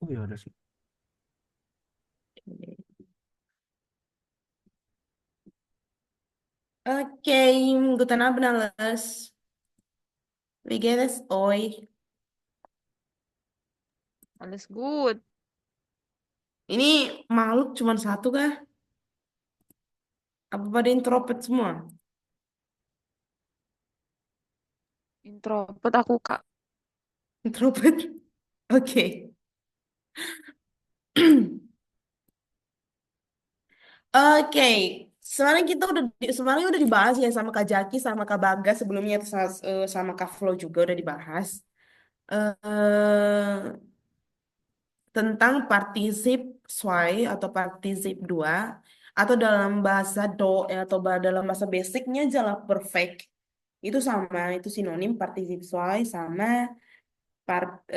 Oh ya udah sih. Okay, guten Abend alles. Wie geht es euch? Alles gut. Ini makhluk cuma satu kah? Apa pada introvert semua? Introvert aku, Kak. Introvert? Oke. Oke. Sebenarnya udah dibahas ya sama Kak Jaki sama Kak Baga sebelumnya sama Kak Flo juga udah dibahas. eh Tentang partisip zwei atau partisip dua atau dalam bahasa dalam bahasa basicnya adalah perfect. Itu sama, itu sinonim partisip zwei sama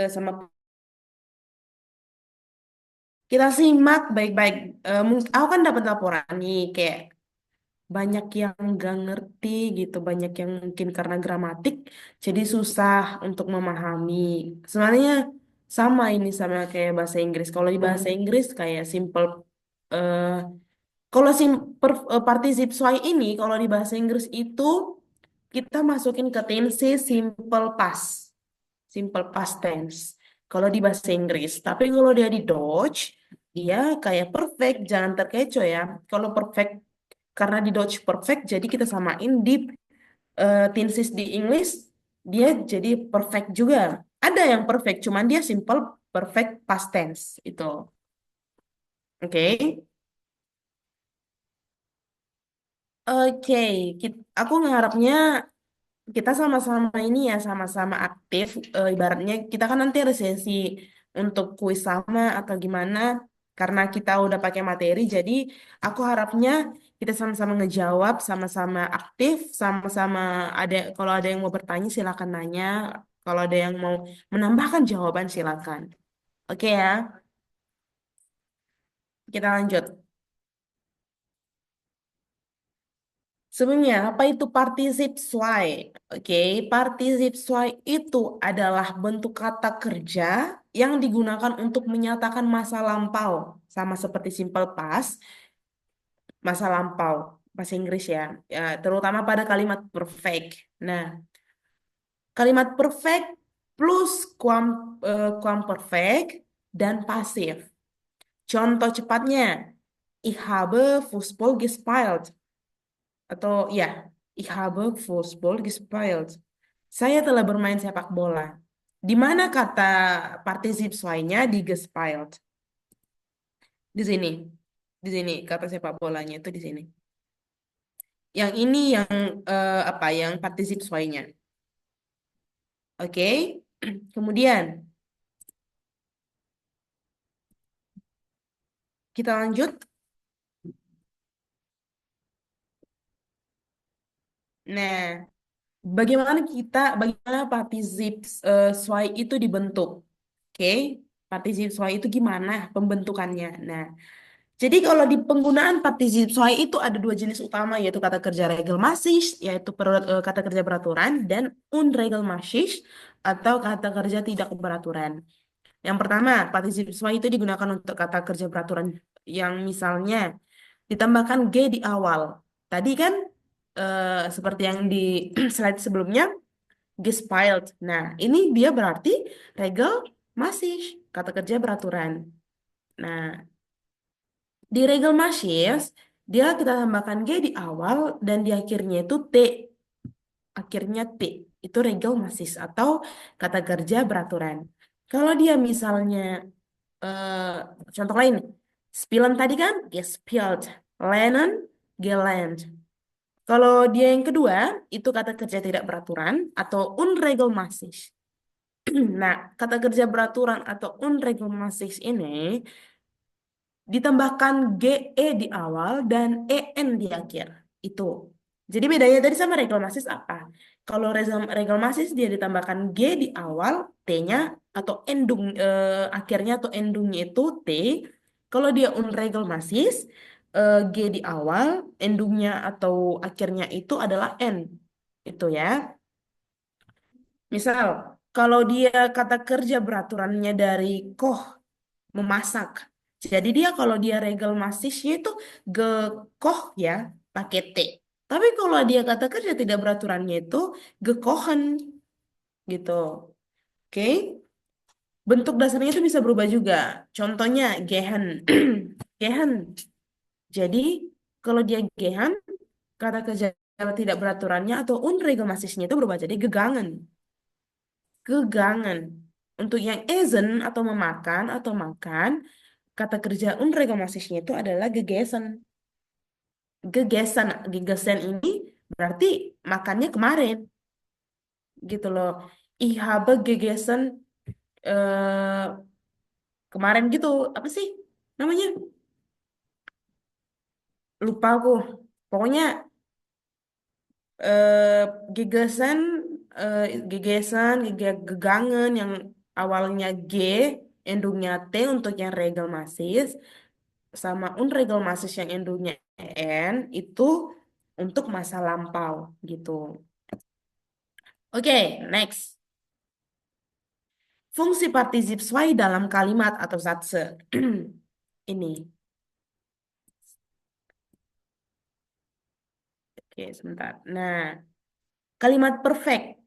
sama kita simak baik-baik. Aku kan dapat laporan nih kayak banyak yang nggak ngerti gitu, banyak yang mungkin karena gramatik jadi susah untuk memahami. Sebenarnya sama ini sama kayak bahasa Inggris. Kalau di bahasa Inggris kayak simple eh kalau participe soit ini kalau di bahasa Inggris itu kita masukin ke tense simple past. Simple past tense. Kalau di bahasa Inggris. Tapi kalau dia di Dutch, dia kayak perfect. Jangan terkecoh ya. Kalau perfect, karena di Dutch perfect, jadi kita samain di tenses di English, dia jadi perfect juga. Ada yang perfect, cuman dia simple perfect past tense. Itu. Oke. Oke, aku ngarapnya kita sama-sama ini ya sama-sama aktif. Ibaratnya kita kan nanti ada sesi untuk kuis sama atau gimana karena kita udah pakai materi, jadi aku harapnya kita sama-sama ngejawab, sama-sama aktif, sama-sama ada kalau ada yang mau bertanya silakan nanya, kalau ada yang mau menambahkan jawaban silakan. Oke ya, kita lanjut. Sebelumnya, apa itu particip zwei? Oke, particip zwei itu adalah bentuk kata kerja yang digunakan untuk menyatakan masa lampau, sama seperti simple past, masa lampau, bahasa Inggris ya, ya terutama pada kalimat perfect. Nah, kalimat perfect plus perfect dan pasif. Contoh cepatnya, ich habe Fußball gespielt. Atau ya, ich habe Fußball gespielt. Saya telah bermain sepak bola. Di mana kata partisip swainya di gespielt? Di sini. Di sini kata sepak bolanya itu di sini. Yang ini yang apa? Yang partisip swainya. Oke. Kemudian kita lanjut. Nah, bagaimana partisip swai itu dibentuk? Oke. Partisip swai itu gimana pembentukannya? Nah, jadi kalau di penggunaan particip soal itu ada dua jenis utama yaitu kata kerja regelmäßig yaitu kata kerja beraturan dan unregelmäßig atau kata kerja tidak beraturan. Yang pertama, particip soal itu digunakan untuk kata kerja beraturan yang misalnya ditambahkan G di awal. Tadi kan seperti yang di slide sebelumnya gespielt. Nah, ini dia berarti regelmäßig, kata kerja beraturan. Nah, di Regal Machines, dia kita tambahkan G di awal dan di akhirnya itu T. Akhirnya T. Itu Regal Machines atau kata kerja beraturan. Kalau dia misalnya, eh, contoh lain, Spielen tadi kan, gespielt. Lernen, gelernt. Kalau dia yang kedua, itu kata kerja tidak beraturan atau unregelmäßig. Nah, kata kerja beraturan atau unregelmäßig ini ditambahkan GE di awal dan EN di akhir. Itu. Jadi bedanya tadi sama regelmasis apa? Kalau regelmasis dia ditambahkan G di awal, T-nya atau akhirnya atau endungnya itu T. Kalau dia unregelmasis, G di awal, endungnya atau akhirnya itu adalah N. Itu ya. Misal, kalau dia kata kerja beraturannya dari koh memasak. Jadi dia kalau dia regelmasisnya itu gekoch ya, pakai T. Tapi kalau dia kata kerja tidak beraturannya itu gekochen gitu. Oke? Bentuk dasarnya itu bisa berubah juga. Contohnya gehen. Gehen. Jadi kalau dia gehen, kata kerja tidak beraturannya atau unregelmasisnya itu berubah jadi gegangen. Gegangen. Untuk yang ezen atau memakan atau makan, kata kerja unregelmasisnya itu adalah gegesen. Gegesan, gegesen ini berarti makannya kemarin gitu loh. Ich habe gegessen eh, kemarin gitu. Apa sih namanya? Lupa aku. Pokoknya eh, gegesan, gegangen yang awalnya G, endungnya T untuk yang regal masis, sama unregal masis yang endungnya N itu untuk masa lampau gitu. Oke, next. Fungsi partisip zwei dalam kalimat atau satse. Ini. Oke, sebentar. Nah, kalimat perfect.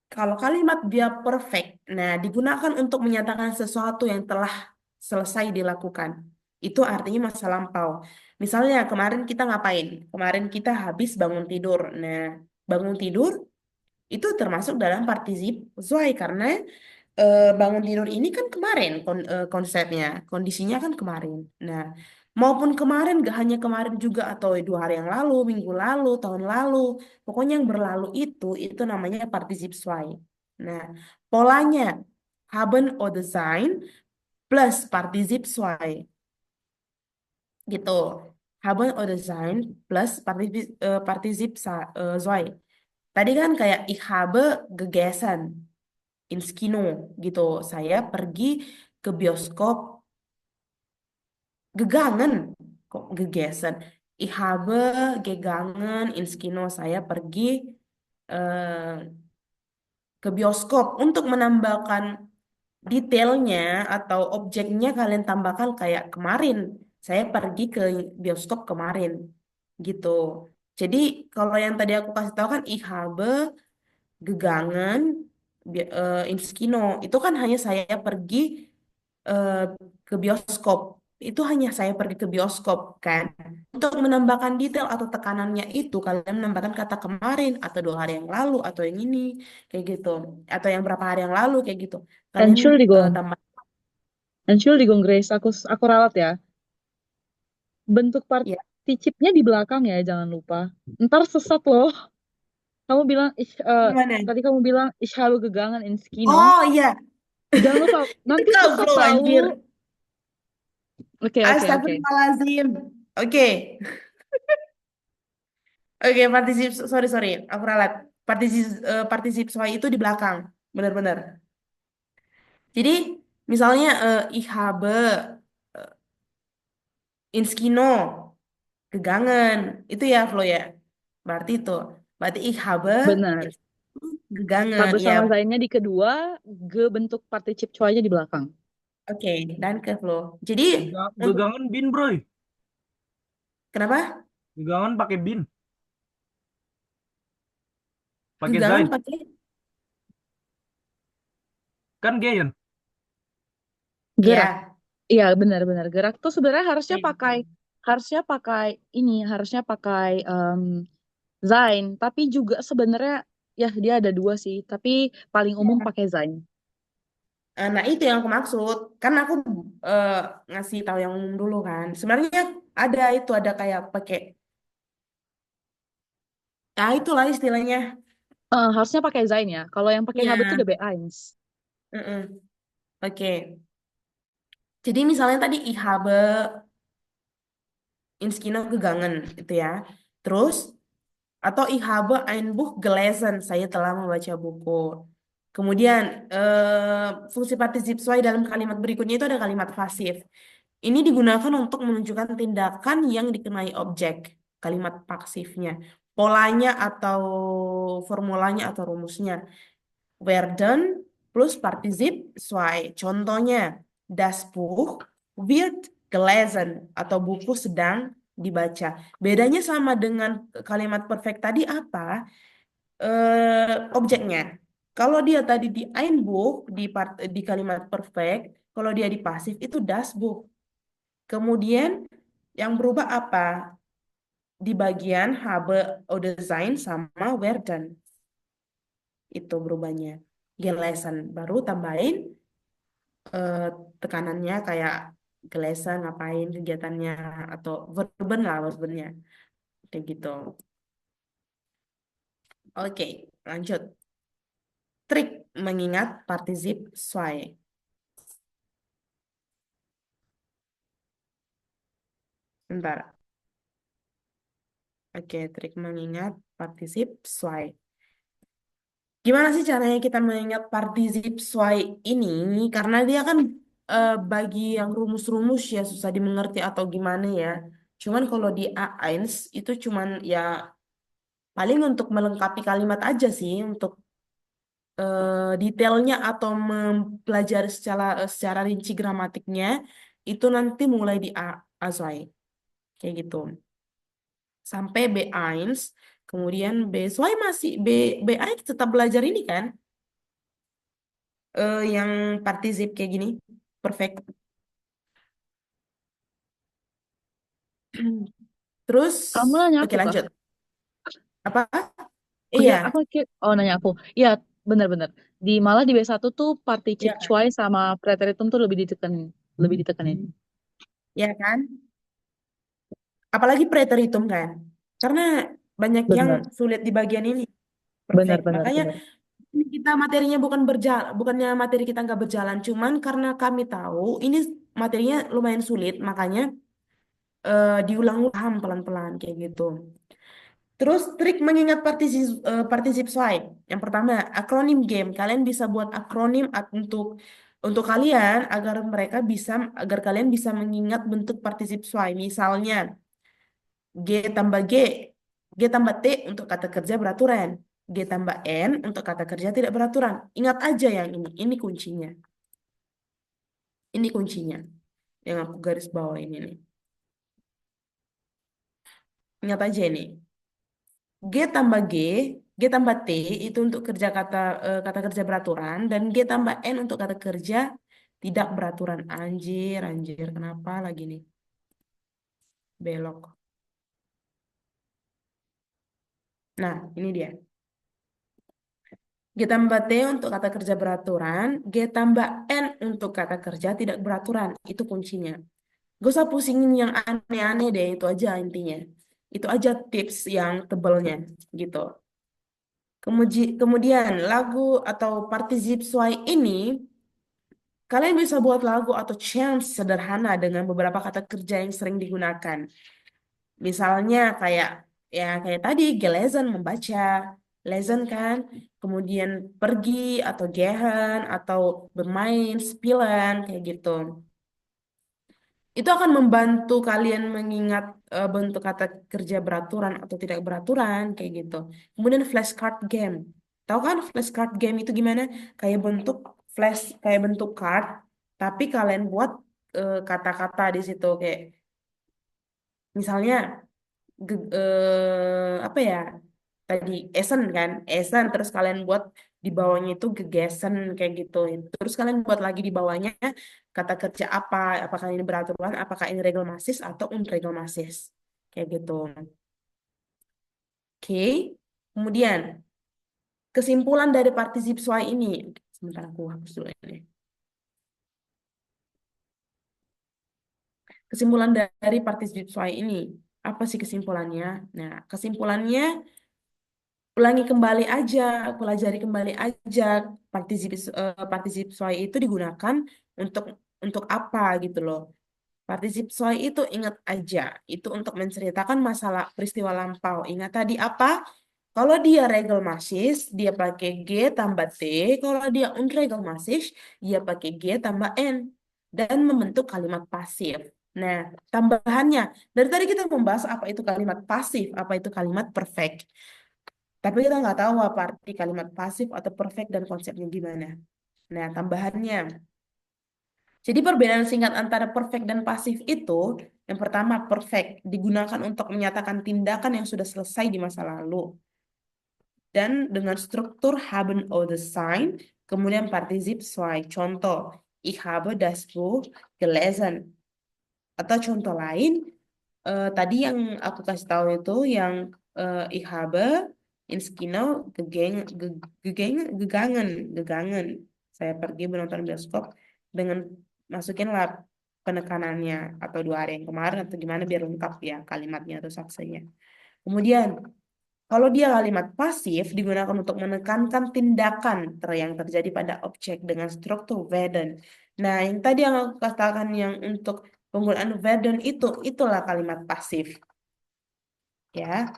Kalau kalimat dia perfect, nah digunakan untuk menyatakan sesuatu yang telah selesai dilakukan. Itu artinya masa lampau. Misalnya kemarin kita ngapain? Kemarin kita habis bangun tidur. Nah, bangun tidur itu termasuk dalam partisip sesuai karena bangun tidur ini kan kemarin konsepnya, kondisinya kan kemarin. Nah, maupun kemarin gak hanya kemarin juga atau 2 hari yang lalu, minggu lalu, tahun lalu, pokoknya yang berlalu itu namanya partisip zwei. Nah, polanya haben oder sein plus partisip zwei gitu. Haben oder sein plus partisip zwei. Tadi kan kayak ich habe gegessen ins Kino gitu. Saya pergi ke bioskop gegangen kok gegessen. Ich habe gegangen ins Kino. Saya pergi eh, ke bioskop untuk menambahkan detailnya atau objeknya kalian tambahkan kayak kemarin. Saya pergi ke bioskop kemarin gitu. Jadi kalau yang tadi aku kasih tahu kan ich habe gegangen ins Kino. Itu kan hanya saya pergi eh, ke bioskop. Itu hanya saya pergi ke bioskop kan. Untuk menambahkan detail atau tekanannya itu kalian menambahkan kata kemarin atau 2 hari yang lalu atau yang ini kayak gitu. Atau yang berapa hari yang lalu kayak gitu. Kalian Entschuldigung, tambah Entschuldigung Grace, aku ralat ya. Bentuk ya. participnya di belakang ya, jangan lupa. Ntar sesat loh. Kamu bilang, Gimana? tadi kamu bilang, ich habe gegangen ins Kino. Oh iya, Jangan lupa, nanti kau sesat bro tahu. anjir. Oke, oke, oke. Astagfirullahaladzim. Oke, oke, partisip, sorry, sorry, aku ralat. Partisip soal itu di belakang, benar-benar. Jadi, misalnya ich habe ins Kino, gegangen, itu ya Flo ya. Berarti itu. Berarti ich habe Benar. ins gegangen, Habe ya. sama zainnya di kedua, ge bentuk particip coy-nya di belakang. Oke, dan ke Flo. Jadi, untuk Gegangan bin, bro. kenapa? Gegangan pakai bin, pakai Gegangen zain. pakai Kan Gayen. Gerak. ya. Iya, benar-benar. Gerak tuh sebenarnya Oke. harusnya pakai ini, harusnya pakai Zain, tapi juga sebenarnya ya dia ada dua sih, tapi paling umum pakai Zain. Nah, itu yang aku maksud. Kan aku eh, ngasih tahu yang umum dulu kan. Sebenarnya ada kayak pakai, ah itulah istilahnya. Harusnya pakai Zain ya. Kalau yang pakai Habe tuh Iya. udah B1. Mm-mm. Oke. Jadi misalnya tadi ich habe ins Kino gegangen itu ya. Terus atau ich habe ein Buch gelesen. Saya telah membaca buku. Kemudian fungsi partisip zwei dalam kalimat berikutnya itu ada kalimat pasif. Ini digunakan untuk menunjukkan tindakan yang dikenai objek, kalimat pasifnya. Polanya atau formulanya atau rumusnya. Werden plus partisip zwei. Contohnya, Das Buch wird gelesen atau buku sedang dibaca. Bedanya sama dengan kalimat perfect tadi apa? Objeknya. Kalau dia tadi di ein Buch di kalimat perfect, kalau dia di pasif itu das Buch. Kemudian yang berubah apa? Di bagian habe oder sein sama werden. Itu berubahnya. Gelesen baru tambahin eh, tekanannya kayak gelesen ngapain kegiatannya atau verben lah verbennya kayak gitu. Oke, lanjut. Trik mengingat partisip zwei. Bentar. Oke, trik mengingat partisip zwei. Gimana sih caranya kita mengingat partisip zwei ini? Karena dia kan bagi yang rumus-rumus ya susah dimengerti atau gimana ya. Cuman kalau di A1 itu cuman ya paling untuk melengkapi kalimat aja sih, untuk detailnya atau mempelajari secara rinci gramatiknya itu nanti mulai di A2 kayak gitu. Sampai B1, kemudian B2 masih B1 tetap belajar ini kan yang partisip kayak gini, perfect. Terus, Kamu nanya oke aku kah? lanjut. Apa? Iya, Kuliah apa? Oh, nanya aku. Iya, benar-benar. Malah di B1 tuh iya partizip kan? cuai sama preteritum tuh lebih ditekenin. Lebih ditekenin. Iya kan? Apalagi preteritum kan? Karena banyak yang Benar. sulit di bagian ini. Benar, Perfect. benar, Makanya benar. ini kita materinya bukan berjalan, bukannya materi kita nggak berjalan, cuman karena kami tahu ini materinya lumayan sulit, makanya diulang-ulang pelan-pelan kayak gitu. Terus trik mengingat partisip soy. Yang pertama, akronim game. Kalian bisa buat akronim untuk kalian agar kalian bisa mengingat bentuk partisip soy. Misalnya G tambah G tambah T untuk kata kerja beraturan, G tambah N untuk kata kerja tidak beraturan. Ingat aja yang ini kuncinya. Ini kuncinya yang aku garis bawah ini nih. Ingat aja ini. G tambah G tambah T itu untuk kata kerja beraturan dan G tambah N untuk kata kerja tidak beraturan. Anjir, anjir, kenapa lagi nih? Belok. Nah, ini dia. G tambah T untuk kata kerja beraturan, G tambah N untuk kata kerja tidak beraturan. Itu kuncinya. Gak usah pusingin yang aneh-aneh deh, itu aja intinya. Itu aja tips yang tebelnya gitu. Kemudian lagu atau particip suai ini kalian bisa buat lagu atau chant sederhana dengan beberapa kata kerja yang sering digunakan. Misalnya kayak tadi gelesen membaca, lesen kan, kemudian pergi atau gehen atau bermain, spielen kayak gitu. Itu akan membantu kalian mengingat bentuk kata kerja beraturan atau tidak beraturan kayak gitu. Kemudian flashcard game. Tahu kan flashcard game itu gimana? Kayak bentuk card, tapi kalian buat kata-kata di situ kayak misalnya apa ya? Tadi Esen kan, Esen terus kalian buat di bawahnya itu gegesen kayak gitu. Terus kalian buat lagi di bawahnya kata kerja apa, apakah ini beraturan, apakah ini regelmasis atau unregelmasis kayak gitu. Oke. Kemudian kesimpulan dari partisip soal ini. Sebentar aku hapus dulu ini. Kesimpulan dari partisip soal ini. Apa sih kesimpulannya? Nah, kesimpulannya ulangi kembali aja, pelajari kembali aja partisip soal itu digunakan untuk apa gitu loh. Partisip soal itu ingat aja, itu untuk menceritakan masalah peristiwa lampau. Ingat tadi apa? Kalau dia regelmasis, dia pakai G tambah T. Kalau dia unregelmasis, dia pakai G tambah N. Dan membentuk kalimat pasif. Nah, tambahannya. Dari tadi kita membahas apa itu kalimat pasif, apa itu kalimat perfect. Tapi kita nggak tahu apa arti kalimat pasif atau perfect dan konsepnya gimana. Nah, tambahannya. Jadi perbedaan singkat antara perfect dan pasif itu, yang pertama perfect digunakan untuk menyatakan tindakan yang sudah selesai di masa lalu dan dengan struktur haben oder sein, kemudian partizip zwei. Contoh, ich habe das Buch gelesen. Atau contoh lain, tadi yang aku kasih tahu itu yang ich habe ins Kino gegangen. Saya pergi menonton bioskop dengan masukin lah penekanannya atau 2 hari yang kemarin atau gimana biar lengkap ya kalimatnya atau saksanya. Kemudian kalau dia kalimat pasif digunakan untuk menekankan tindakan yang terjadi pada objek dengan struktur werden. Nah, yang tadi yang aku katakan yang untuk penggunaan werden itulah kalimat pasif, ya.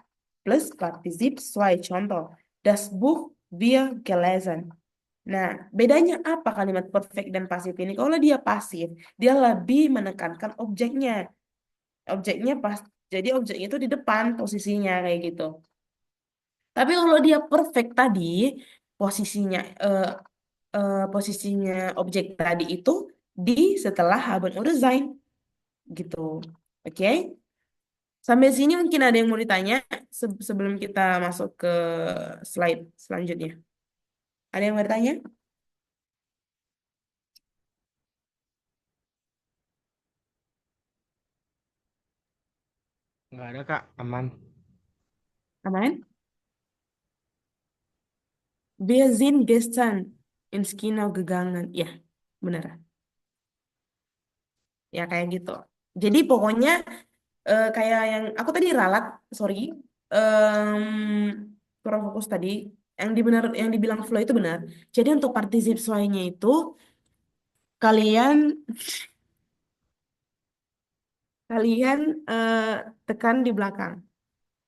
Plus partizip zwei. Contoh, das Buch wir gelesen. Nah, bedanya apa kalimat perfect dan pasif ini? Kalau dia pasif, dia lebih menekankan objeknya. Objeknya pas, jadi objeknya itu di depan posisinya kayak gitu. Tapi kalau dia perfect tadi, posisinya eh, posisinya objek tadi itu di setelah haben oder sein gitu. Oke? Sampai sini mungkin ada yang mau ditanya sebelum kita masuk ke slide selanjutnya. Ada yang mau ditanya? Nggak ada Kak, aman. Aman? Wir sind gestern ins Kino gegangen. Ya, benar. Ya kayak gitu. Jadi pokoknya kayak yang aku tadi ralat, sorry, kurang fokus tadi. Yang dibilang flow itu benar. Jadi untuk particip soalnya itu kalian kalian eh, tekan di belakang.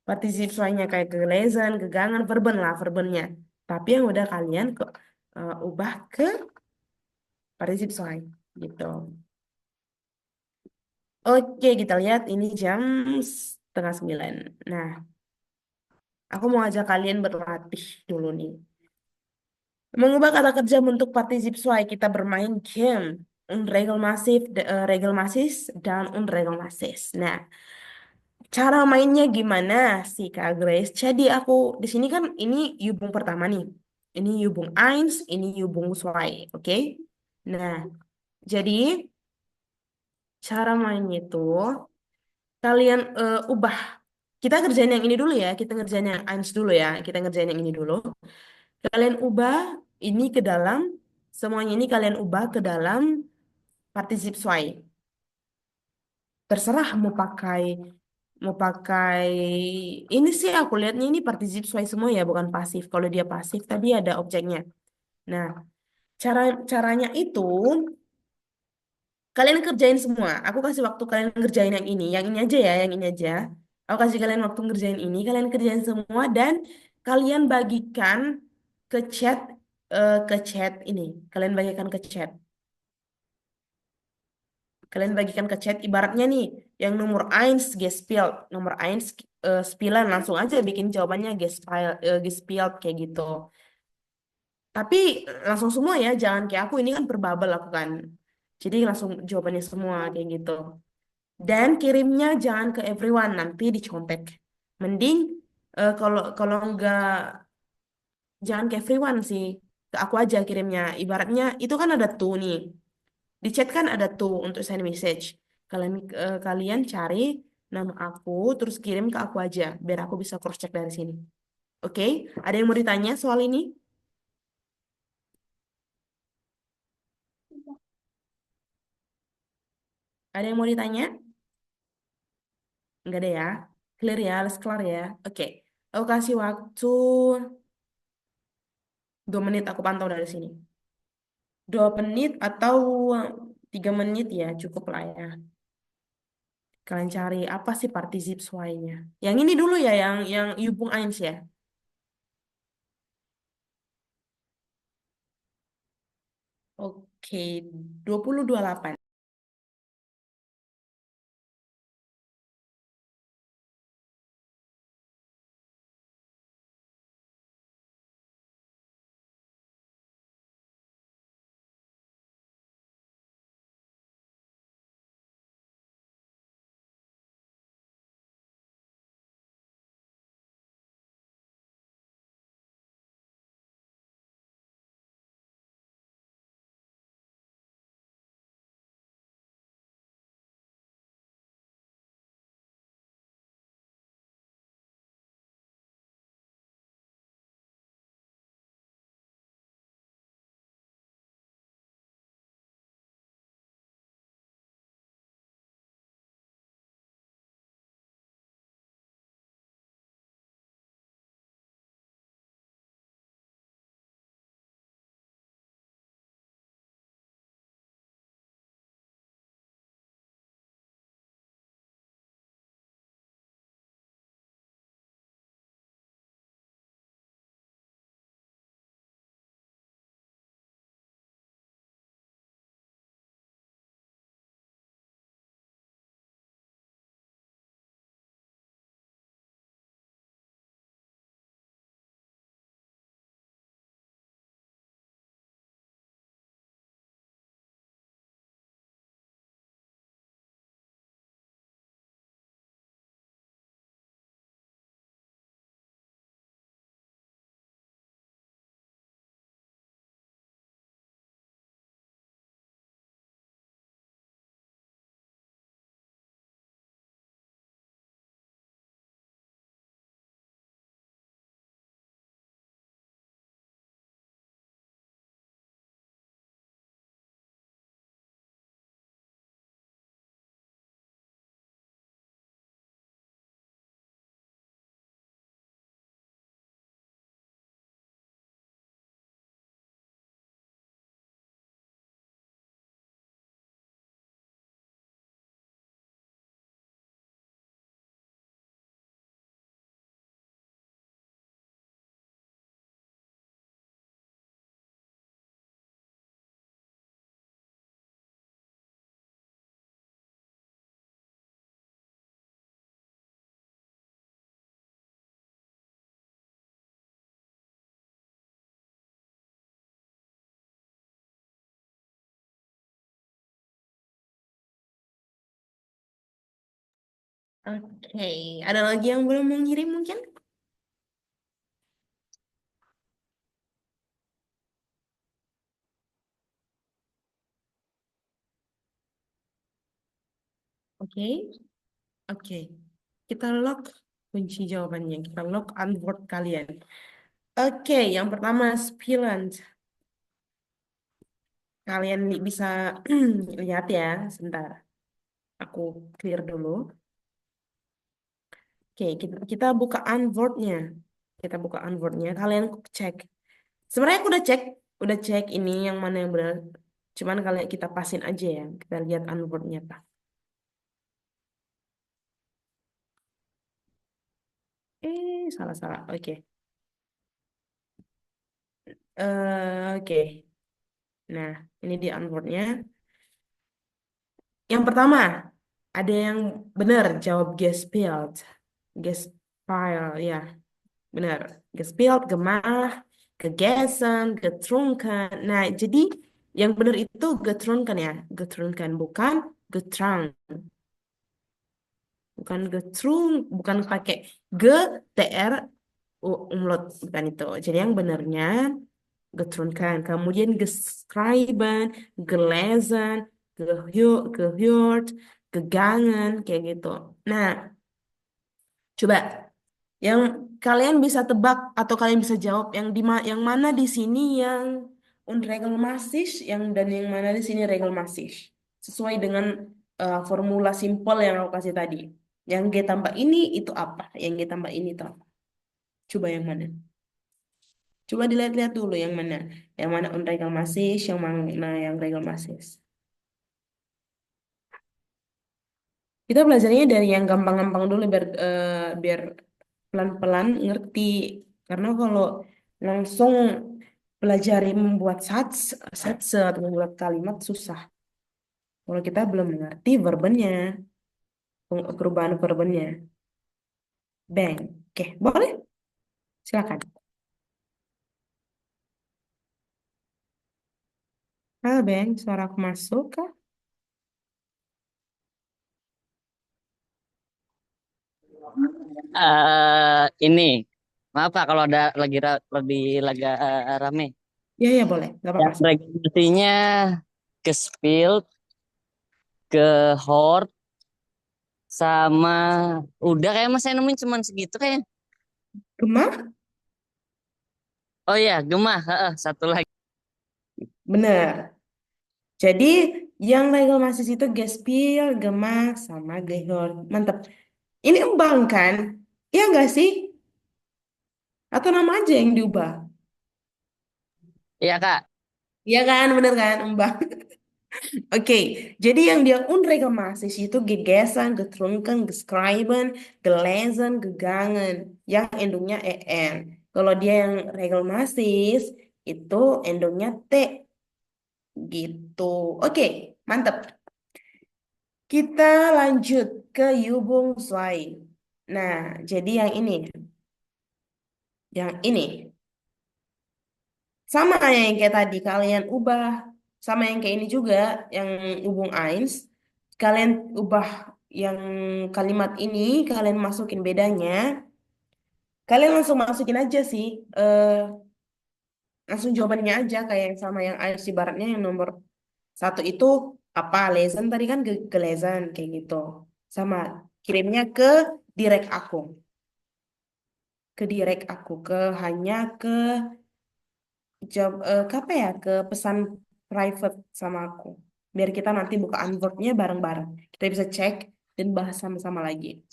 Particip soalnya kayak gelesen, gegangan, verben lah verbennya. Tapi yang udah kalian ubah ke particip soal gitu. Oke, kita lihat ini jam 8:30. Nah, aku mau ajak kalian berlatih dulu nih. Mengubah kata kerja bentuk partisip soal kita bermain game. Regelmasis dan unregelmasis. Nah, cara mainnya gimana sih Kak Grace? Jadi aku di sini kan ini yubung pertama nih. Ini yubung eins, ini yubung zwei, oke? Nah, jadi cara mainnya itu kalian ubah. Kita kerjain yang ini dulu ya. Kita ngerjain yang eins dulu ya. Kita ngerjain yang ini dulu. Kalian ubah ini ke dalam semuanya ini kalian ubah ke dalam particip zwei. Terserah mau pakai ini sih aku lihatnya ini particip zwei semua ya bukan pasif. Kalau dia pasif tadi ada objeknya. Nah, caranya itu kalian kerjain semua. Aku kasih waktu kalian ngerjain yang ini aja ya, yang ini aja. Aku kasih kalian waktu ngerjain ini, kalian kerjain semua dan kalian bagikan ke chat ini. Kalian bagikan ke chat. Kalian bagikan ke chat ibaratnya nih yang nomor eins gespielt, nomor eins spielen langsung aja bikin jawabannya gespielt kayak gitu. Tapi langsung semua ya, jangan kayak aku ini kan per bubble aku kan. Jadi langsung jawabannya semua kayak gitu. Dan kirimnya jangan ke everyone, nanti dicontek. Mending kalau kalau nggak jangan ke everyone sih, ke aku aja kirimnya. Ibaratnya itu kan ada tuh nih. Di chat kan ada tuh untuk send message. Kalian cari nama aku terus kirim ke aku aja biar aku bisa cross check dari sini. Oke? Ada yang mau ditanya soal ini? Ada yang mau ditanya? Enggak ada ya. Clear ya, harus kelar ya. Oke. Aku kasih waktu 2 menit aku pantau dari sini. 2 menit atau 3 menit ya cukup lah ya. Kalian cari apa sih particip suainya? Yang ini dulu ya, yang Yubung Eins ya. Oke, 2028. Oke, ada lagi yang belum mau ngirim mungkin? Oke, oke. Kita lock kunci jawabannya. Kita lock answer kalian. Oke, yang pertama Spillant. Kalian bisa lihat ya, sebentar. Aku clear dulu. Oke, kita buka Unword-nya. Kita buka Unword-nya. Kalian cek. Sebenarnya aku udah cek ini yang mana yang benar. Cuman kalian kita pasin aja ya. Kita lihat Unword-nya apa. Salah-salah. Oke. Oke. Nah, ini di Unword-nya. Yang pertama, ada yang benar jawab Gespielt. Gespile, ya. Benar. Gespielt, gemah, gegessen, getrunken. Nah, jadi yang benar itu getrunken ya. Getrunken, bukan getrunken. Bukan getrunk, bukan pakai ge, tr, umlaut. Bukan itu. Jadi yang benarnya getrunken. Kemudian geschrieben, gelesen, gehört, gegangen, kayak gitu. Nah, coba yang kalian bisa tebak atau kalian bisa jawab yang mana di sini yang unregelmäßig dan yang mana di sini regelmäßig sesuai dengan formula simpel yang aku kasih tadi. Yang G tambah ini itu apa? Yang G tambah ini itu apa? Coba yang mana? Coba dilihat-lihat dulu yang mana. Yang mana unregelmäßig, yang mana yang regelmäßig. Kita belajarnya dari yang gampang-gampang dulu biar pelan-pelan ngerti. Karena kalau langsung pelajari membuat satse atau membuat kalimat susah. Kalau kita belum mengerti verbennya, perubahan verbennya. Bang. Oke, boleh? Silakan. Halo, Bang. Suara aku masuk kah? Ini maaf Pak kalau ada lagi lebih rame. Iya, ya boleh. Gak apa-apa. Yang regulasinya ke spill, ke horde, sama udah kayak mas saya nemuin cuman segitu kayak. Gemah? Oh iya, gemah, heeh, satu lagi. Bener. Jadi yang legal masih itu Gespiel, Gemah, sama Gehor. Mantap. Ini embang kan? Iya nggak sih? Atau nama aja yang diubah? Iya Kak. Iya kan, bener kan, embang. Oke, jadi yang dia unregelmäßig itu gegessen, getrunken, geschrieben, gelesen, gegangen. Yang endungnya en. Kalau dia yang regelmäßig itu endungnya t gitu. Oke, mantap. Kita lanjut ke Yubung Swai. Nah, jadi yang ini sama yang kayak tadi kalian ubah, sama yang kayak ini juga, yang hubung eins. Kalian ubah yang kalimat ini, kalian masukin bedanya. Kalian langsung masukin aja sih, langsung jawabannya aja kayak yang sama yang eins ibaratnya yang nomor satu itu apa lesen tadi kan gelesen kayak gitu. Sama kirimnya ke direct aku, ke hanya ke ke apa ya ke pesan private sama aku biar kita nanti buka Unword-nya bareng-bareng kita bisa cek dan bahas sama-sama lagi.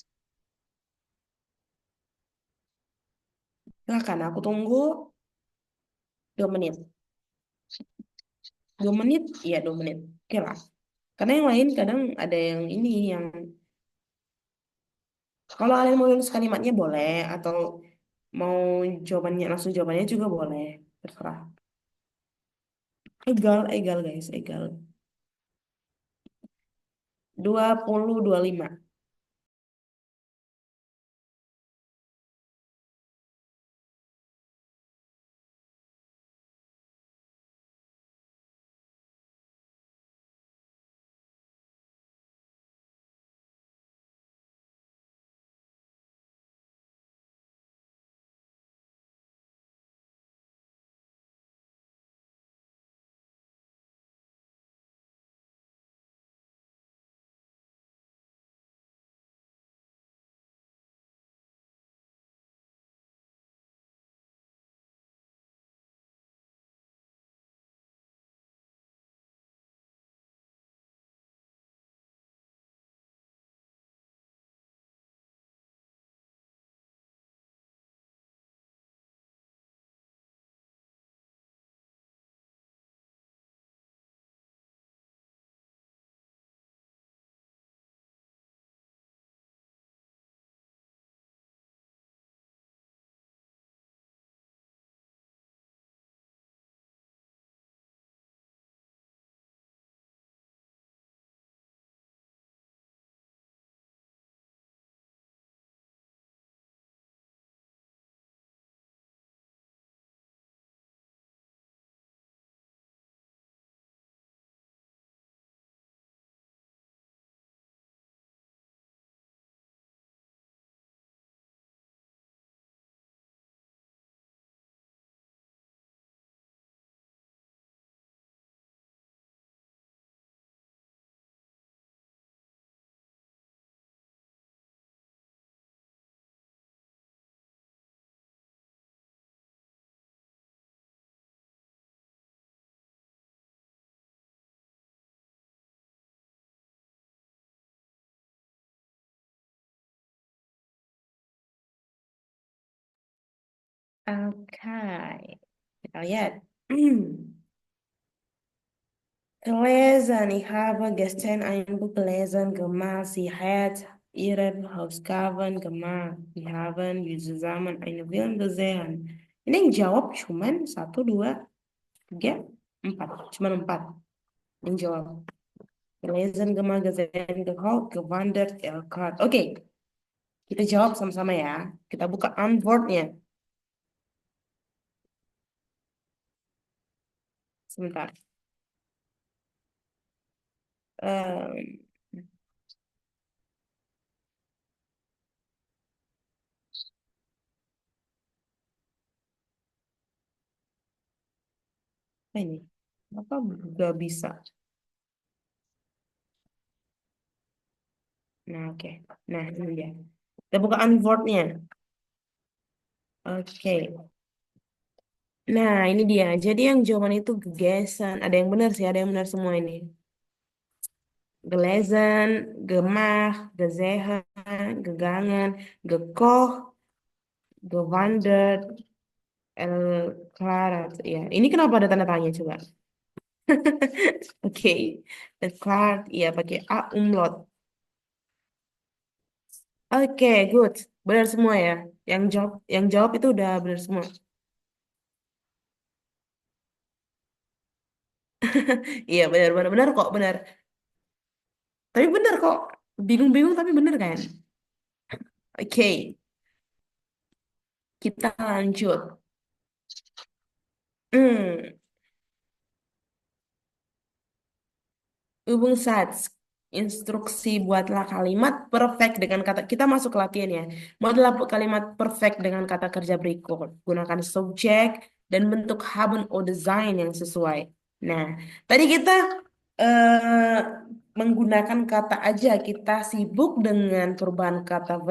Silakan aku tunggu 2 menit. 2 menit, iya 2 menit, oke lah, karena yang lain kadang ada yang ini yang kalau kalian mau nulis kalimatnya boleh atau mau jawabannya langsung jawabannya juga boleh, terserah. Egal, egal guys, egal. 20-25. Oke, kita lihat. Gelesen, ich habe gestern ein Buch gelesen, gemacht. Sie hat ihre Hausaufgaben gemacht. Wir haben zusammen einen Film gesehen. Ini yang jawab cuman 1, 2, 3, 4. Cuman 4 yang jawab. Gelesen, gemacht, gesehen, gekocht, gewandert, erklärt. Oke, kita jawab sama-sama ya. Kita buka Antwortnya. Sebentar. Em, apa ini? Apa nggak bisa? Nah, oke. Nah, ini dia. Kita buka Antwortnya. Oke. Nah, ini dia. Jadi yang jawaban itu gegesan. Ada yang benar sih, ada yang benar semua ini. Gelesen, gemach, gesehen, gegangen, gekocht, gewandert, erklärt. Ya, ini kenapa ada tanda tanya coba? Oke. Erklärt, ya pakai A umlaut. Oke, good. Benar semua ya. Yang jawab itu udah benar semua. Iya, benar benar kok, benar. Tapi benar kok. Bingung-bingung tapi benar kan? Oke, kita lanjut. Hmm, Übungssatz. Instruksi buatlah kalimat perfect dengan kata. Kita masuk ke latihan ya. Buatlah kalimat perfect dengan kata kerja berikut. Gunakan subjek dan bentuk haben oder sein yang sesuai. Nah, tadi kita eh, menggunakan kata aja. Kita sibuk dengan perubahan kata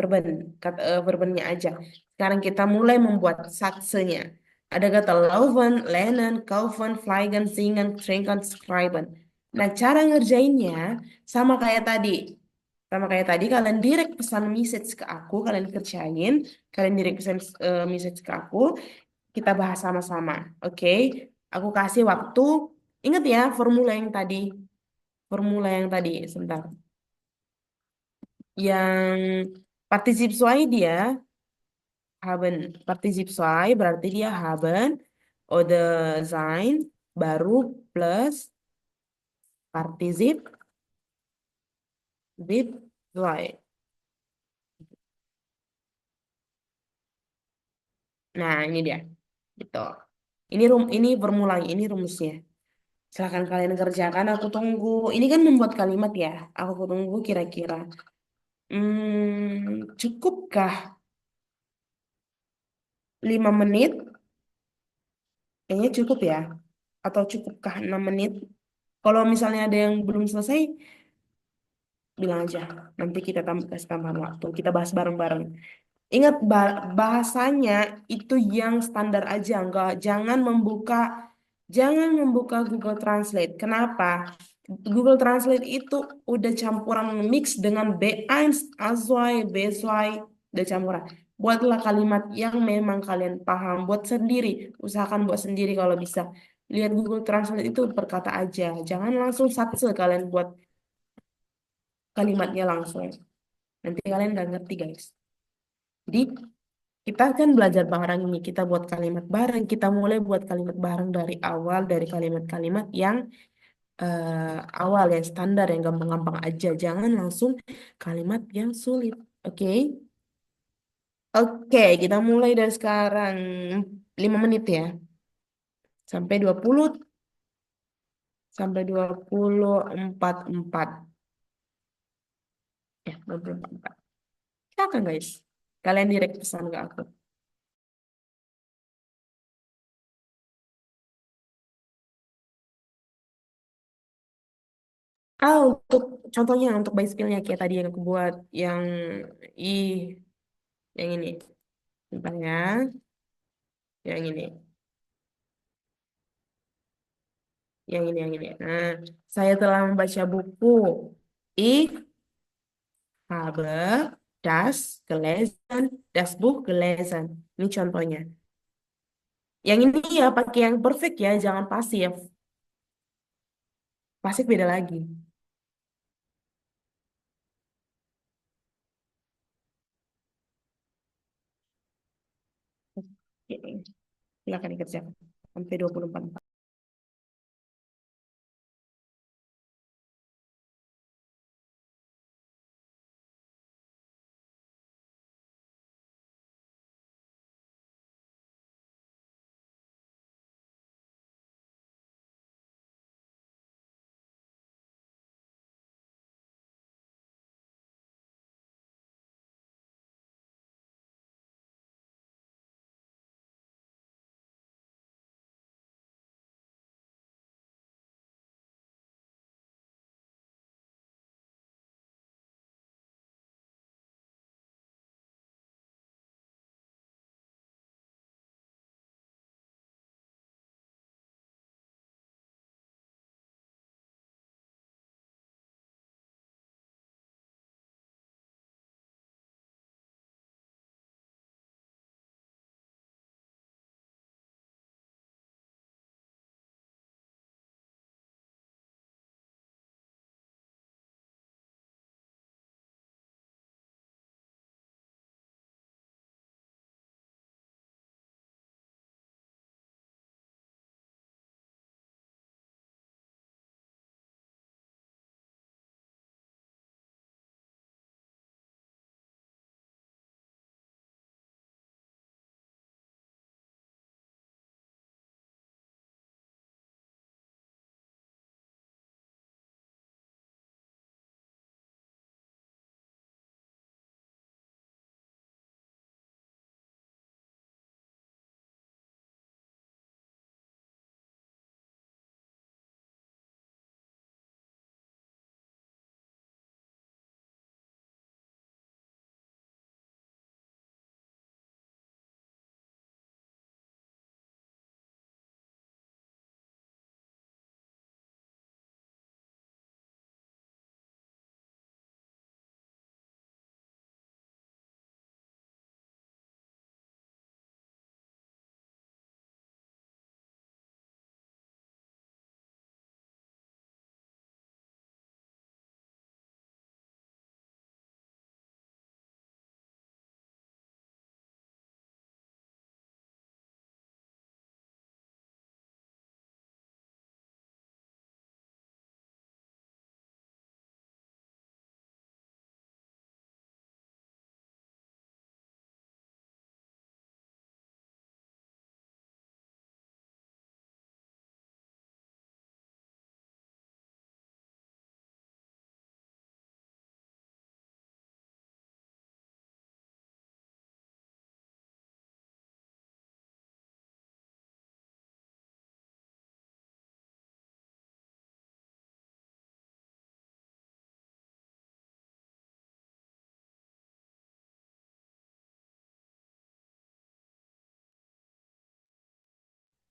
verbennya aja. Sekarang kita mulai membuat satsenya. Ada kata laufen, lernen, kaufen, fliegen, singen, trinken, schreiben. Nah, cara ngerjainnya sama kayak tadi. Sama kayak tadi, kalian direct pesan message ke aku, kalian kerjain, kalian direct pesan message ke aku, kita bahas sama-sama. Oke? Aku kasih waktu. Ingat ya formula yang tadi. Formula yang tadi, sebentar. Yang particip zwei dia haben particip zwei berarti dia haben oder sein baru plus particip with zwei. Nah, ini dia. Gitu. Ini formulanya, ini rumusnya. Silahkan kalian kerjakan, aku tunggu. Ini kan membuat kalimat ya. Aku tunggu kira-kira. Cukupkah 5 menit? Kayaknya cukup ya. Atau cukupkah 6 menit? Kalau misalnya ada yang belum selesai, bilang aja. Nanti kita kasih tambahan waktu. Kita bahas bareng-bareng. Ingat bahasanya itu yang standar aja, jangan membuka Google Translate. Kenapa? Google Translate itu udah campuran mix dengan B1, A2, B2, udah campuran. Buatlah kalimat yang memang kalian paham, buat sendiri, usahakan buat sendiri kalau bisa. Lihat Google Translate itu berkata aja, jangan langsung satse kalian buat kalimatnya langsung. Nanti kalian nggak ngerti guys. Jadi kita kan belajar bareng ini, kita buat kalimat bareng, kita mulai buat kalimat bareng dari awal, dari kalimat-kalimat yang awal, yang standar, yang gampang-gampang aja. Jangan langsung kalimat yang sulit, oke? Oke, kita mulai dari sekarang 5 menit ya, sampai 20, sampai 24. Ya, 24. Silakan guys, kalian direct pesan ke aku. Untuk contohnya, untuk bicycle-nya kayak tadi yang aku buat, yang ih, yang ini. Bentar ya, yang ini, yang ini. Nah, saya telah membaca buku. Ich habe das gelesen, das Buch gelesen. Ini contohnya. Yang ini ya pakai yang perfect ya, jangan pasif. Pasif beda lagi. Oke, silakan dikerjakan sampai 24.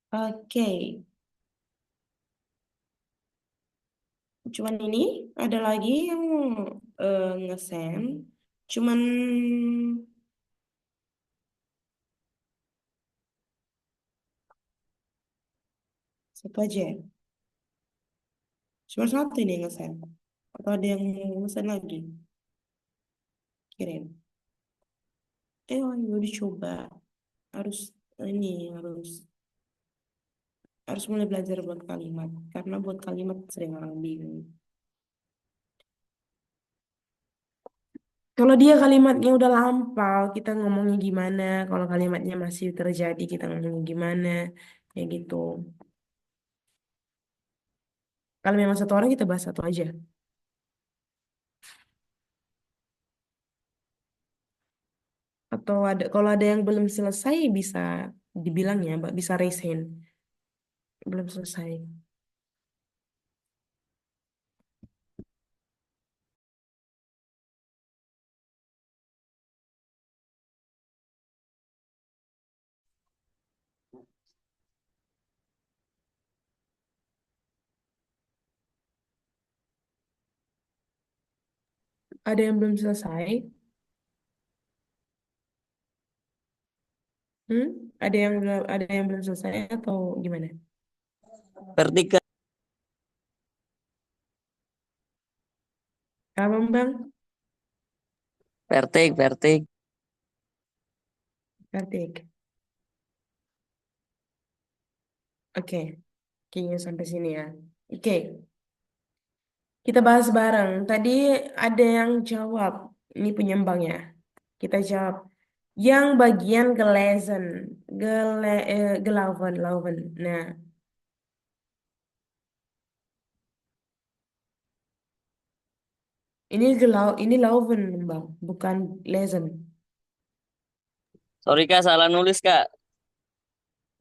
Oke, cuman ini ada lagi yang nge-send. Cuman satu aja ya. Cuma satu ini yang nge-send. Atau ada yang nge-send lagi? Kirim. Udah dicoba. Harus ini harus harus mulai belajar buat kalimat. Karena buat kalimat sering orang bingung. Kalau dia kalimatnya udah lampau, kita ngomongnya gimana? Kalau kalimatnya masih terjadi, kita ngomongnya gimana? Ya gitu. Kalau memang satu orang, kita bahas satu aja. Atau ada kalau ada yang belum selesai, bisa dibilang ya, Mbak, bisa raise hand. Belum selesai. Ada yang belum selesai? Hmm? Ada yang belum selesai atau gimana? Vertikal. Apa Bang? Vertik, vertik. Vertik. Oke, kayaknya sampai sini ya. Oke, kita bahas bareng. Tadi ada yang jawab. Ini penyembang ya. Kita jawab. Yang bagian gelesen, gelaufen, laufen. Nah, ini laufen, Bang, bukan lesen. Sorry Kak, salah nulis Kak.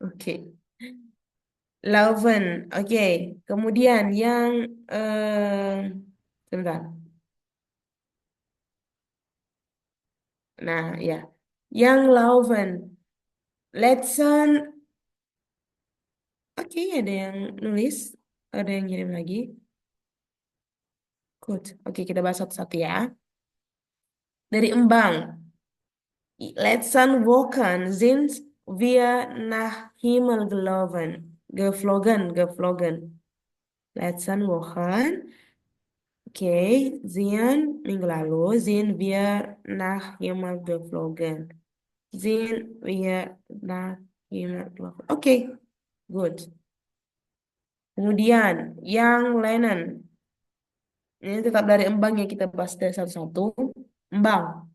Oke. Laufen. Oke. Kemudian yang sebentar. Nah, ya. Yang laufen. Letson. Oke, ada yang nulis, ada yang kirim lagi. Good. Oke, kita bahas satu-satu ya. Dari Embang. Letzten Wochen sind wir nach Himmel geflogen. Letzten Wochen, okay, minggu lalu, sind wir nach Himmel geflogen. Sind wir nach Himmel geflogen. Oke, good. Kemudian, yang Lennon. Ini tetap dari Embang ya, kita bahas dari satu-satu. Embang.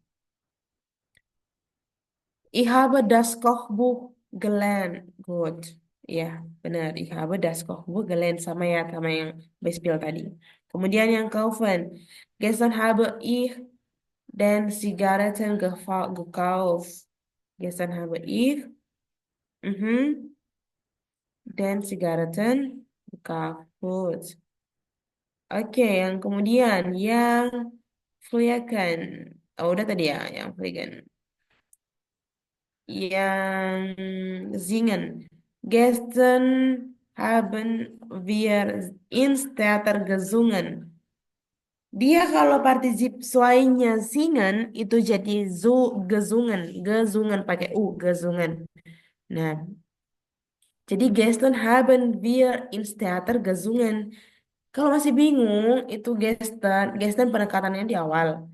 Ich habe das Kochbuch gelernt. Good. Ya, benar. Ich habe das Kochbuch gelernt. Sama ya, sama yang Bespil tadi. Kemudian yang kaufen. Gestern habe ich den Zigaretten gekauft. Gestern habe ich den Zigaretten gekauft. Good. Oke, yang kemudian yang fliegen. Oh, udah tadi ya, yang fliegen. Yang singen. Gestern haben wir ins Theater gesungen. Dia kalau partisip suainya singen itu jadi gesungen, gesungen pakai gesungen. Nah, jadi gestern haben wir ins Theater gesungen. Kalau masih bingung itu gestern penekatannya di awal.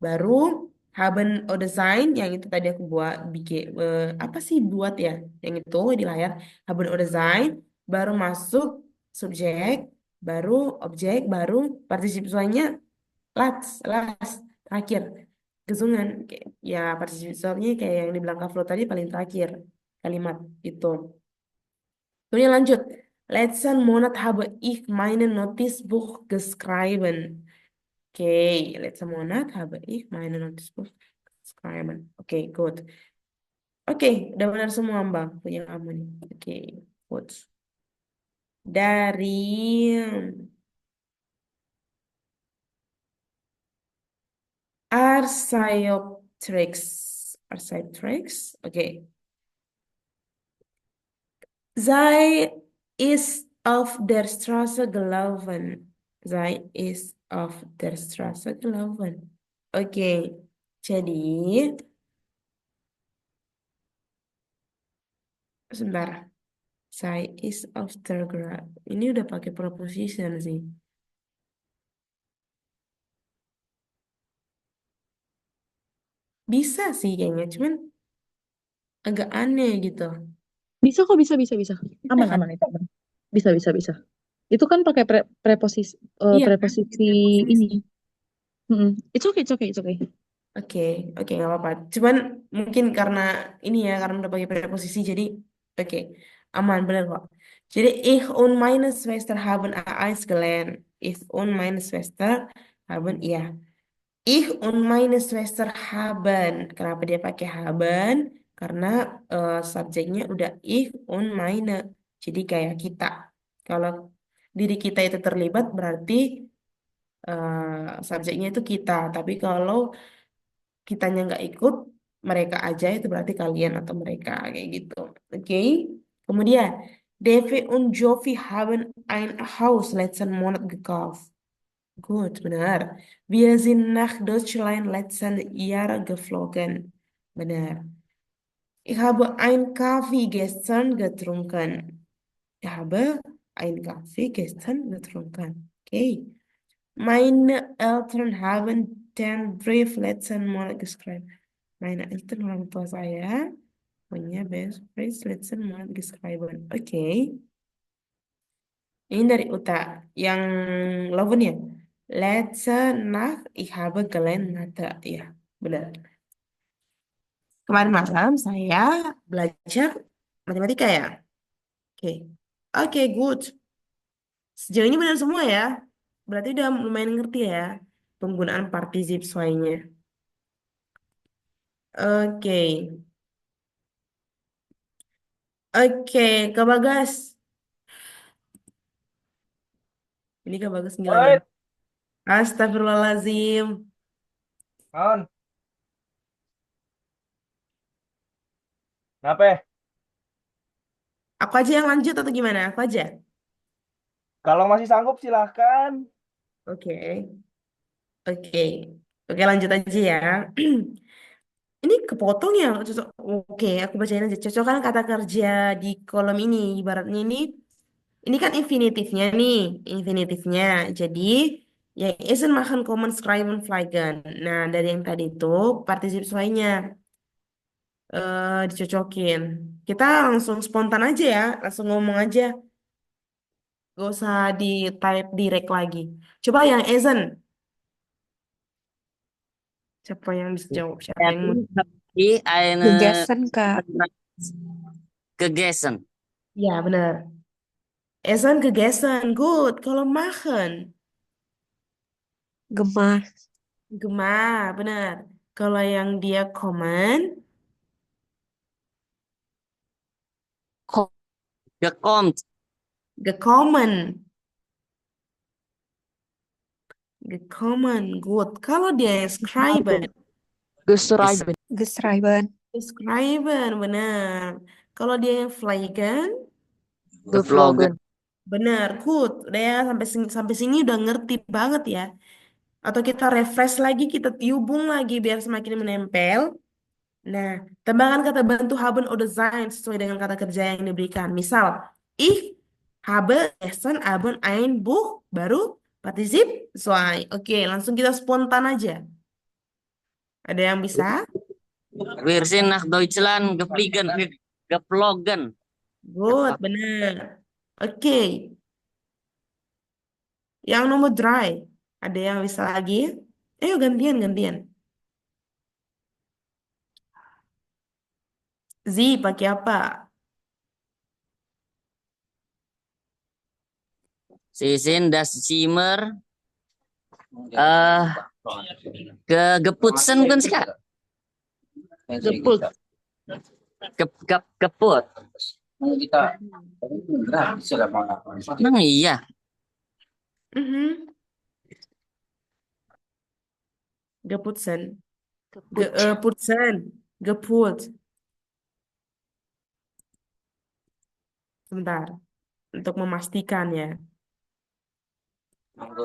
Baru haben oder sein yang itu tadi aku buat bikin apa sih buat ya yang itu di layar haben oder sein baru masuk subjek baru objek baru partisip soalnya last terakhir gesungen ya partisip soalnya kayak yang di belakang flow tadi paling terakhir kalimat itu. Kemudian lanjut. Letzten Monat habe ich mein Notizbuch geschrieben. Okay, letzten Monat habe ich meine Notizbuch geschrieben. Oke, good. Oke, udah benar semua Mbak punya kamu nih. Oke, good. Dari Archaeopteryx. Oke. Zij is auf der Straße gelaufen. Zij is auf der Straße gelaufen. Oke, jadi sebentar. Zij is auf der Ini udah pakai preposition sih. Bisa sih kayaknya, cuman agak aneh gitu. Bisa kok, bisa, bisa, bisa. Bisa Aman, kan? aman itu. Aman. Bisa, bisa, bisa. Itu kan pakai preposisi Iya kan? preposisi Preposisi. ini. Mm-mm. It's okay, it's okay, it's okay. Oke, oke nggak apa-apa. Cuman mungkin karena ini ya, karena udah pakai preposisi, jadi oke, aman bener kok. Jadi ich und meine Schwester haben Eis gelernt. Ich und meine Schwester haben, iya. Ich und meine Schwester haben. Kenapa dia pakai haben? Karena subjeknya udah ich und meine. Jadi kayak kita. Kalau diri kita itu terlibat berarti subjeknya itu kita. Tapi kalau kitanya nggak ikut, mereka aja itu berarti kalian atau mereka kayak gitu. Oke. Kemudian, Devi und Jovi haben ein Haus letzten Monat gekauft. Gut, benar. Wir sind nach Deutschland letzten Jahr geflogen. Benar. Ich habe einen Kaffee gestern getrunken. Ich habe einen Kaffee gestern getrunken. Okay. Meine Eltern haben den Brief letzten Monat geschrieben. Meine Eltern orang tua saya punya Brief letzten Monat geschrieben. Oke. Ini dari Uta. Yang Loven ya. Letzte Nacht ich habe gelernt Mathe. Ya, benar. Kemarin malam saya belajar matematika ya. Oke. Oke, good. Sejauh ini benar semua ya. Berarti udah lumayan ngerti ya penggunaan participe soalnya. Oke. Oke, Kak Bagas. Ini Kak Bagas ngilang ya. Oi, Astagfirullahaladzim. kawan. Kenapa? Aku aja yang lanjut atau gimana? Aku aja. Kalau masih sanggup silahkan. Oke. Oke. Oke, lanjut aja ya. Ini kepotong ya? Cocok. Oke, aku bacain aja. Cocokkan kata kerja di kolom ini. Ibaratnya ini kan infinitifnya nih. Infinitifnya. Jadi, ya isn't machen kommen schreiben fliegen. Nah, dari yang tadi itu, partisip sesuainya dicocokin. Kita langsung spontan aja ya. Langsung ngomong aja. Gak usah di type direct lagi. Coba yang isn't. Siapa yang bisa jawab? Siapa yang mau? Habe eine Gegessen, Kak. gegessen. Ya, benar. Isn't gegessen. Good. Kalau machen. Gemah. Gemar. Benar. Kalau yang dia common. Gekommt. Gekommen. Gekommen. Good. Kalau dia schreiben. Geschrieben. Geschrieben. Schreiben. Benar. Kalau dia yang fliegen. Geflogen. Benar. Good. Udah ya. Sampai sini udah ngerti banget ya. Atau kita refresh lagi. Kita tiubung lagi biar semakin menempel. Nah, tambahkan kata bantu haben oder sein sesuai dengan kata kerja yang diberikan. Misal, ich habe gestern Abend ein Buch baru partisip zwei. Oke, langsung kita spontan aja. Ada yang bisa? Wir sind nach Deutschland geflogen. Good, benar. Oke, yang nomor dry. Ada yang bisa lagi? Ayo gantian. Z pakai apa? Sie sind das Zimmer eh geputzen kan sih Kak? Geput. Geput. Emang iya. Mhm. Geputzen. Putzen. Geput. Sebentar. Untuk memastikan ya.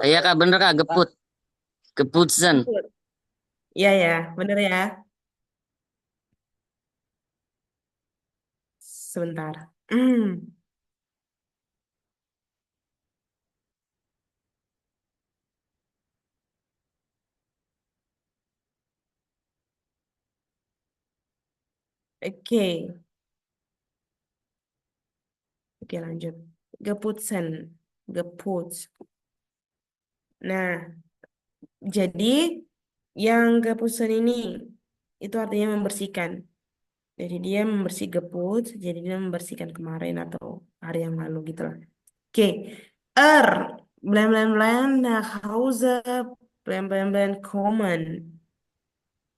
Iya Kak, bener Kak, geput. Geputzen. Iya ya, bener ya. Sebentar. Oke. Oke, lanjut. Geputzen. Geput. Nah, jadi yang geputzen ini itu artinya membersihkan. Jadi dia membersih geput, jadi dia membersihkan kemarin atau hari yang lalu gitu lah. Oke. Blam blam blam nach Hause blam blam blam kommen.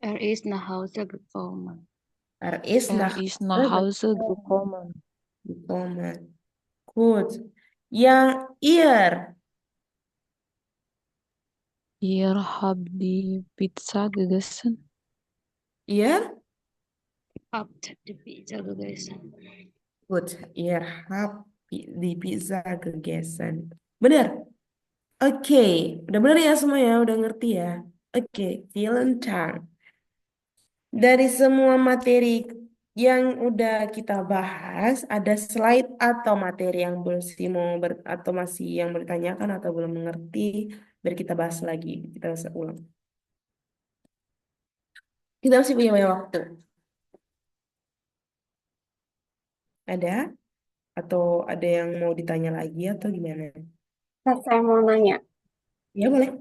Ist nach Hause gekommen. Ist nach Ist nach Hause gekommen. gekommen. Gut. Yang ihr. Ihr habt die Pizza gegessen. Ihr? Habt die Pizza gegessen. Gut. Ihr habt die Pizza gegessen. Bener. Oke. Udah bener ya semua ya? Udah ngerti ya? Oke. Vielen Dank. Dari semua materi yang udah kita bahas, ada slide atau materi yang atau masih yang bertanyakan atau belum mengerti, biar kita bahas lagi, kita bahas ulang. Kita masih punya banyak waktu. Ada? Atau ada yang mau ditanya lagi atau gimana? Saya mau nanya, Ya boleh.